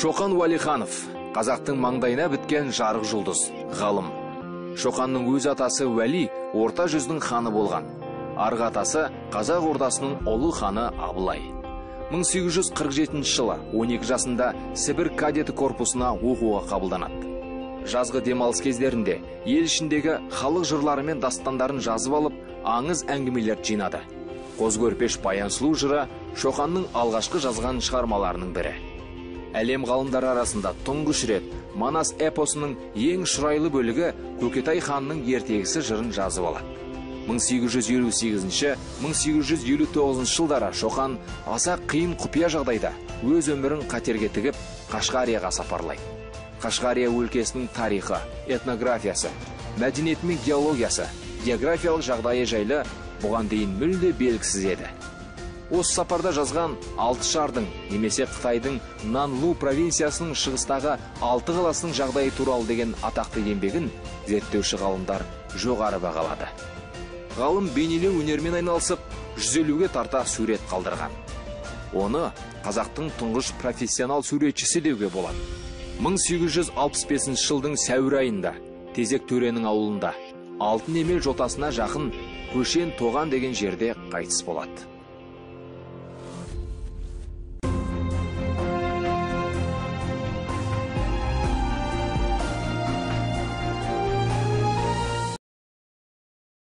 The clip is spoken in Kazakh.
Шоқан Уәлиханов, қазақтың маңдайына біткен жарық жұлдыз, ғалым. Шоқанның өз атасы Уәли орта жүздің ханы болған. Арғы атасы Қазақ ордасының ұлы ханы Абылай. 1847 жылы 12 жасында Сібір кадеті корпусына оқуға қабылданады. Жазғы демалыс кездерінде ел ішіндегі халық жырлары мен дастандарын жазып алып, аңыз әңгімелер жинады. Қозгөрпеш баян сұлу жыры Шоқанның алғашқы жазған шығармаларының бірі. Әлем ғалымдары арасында тұңғыш рет Манас эпосының ең шұрайлы бөлігі Көкетай ханның ертегісі жырын жазып алады. 1858-1859 жылдары Шоқан аса қиын құпия жағдайда өз өмірін қатерге тігіп Қашғарияға сапарлайды. Қашғария өлкесінің тарихы, этнографиясы, мәдениеті мен геологиясы, географиялық жағдайы жайлы бұған дейін мүлде белгісіз еді. Осы сапарда жазған Алты шардың немесе Қытайдың Нанлу провинциясының шығыстағы 6 қаласының жағдайы туралы деген атақты еңбегін зерттеуші ғалымдар жоғары бағалады. Ғалым бейнелеу өнермен айналысып, 150-ге тарта сурет қалдырған. Оны қазақтың тұңғыш профессионал суретшісі деуге болады. 1865 жылдың сәуір айында Тезек төренің ауылында Алтын Емел жотасына жақын Көшен Тоған деген жерде қайтыс болады.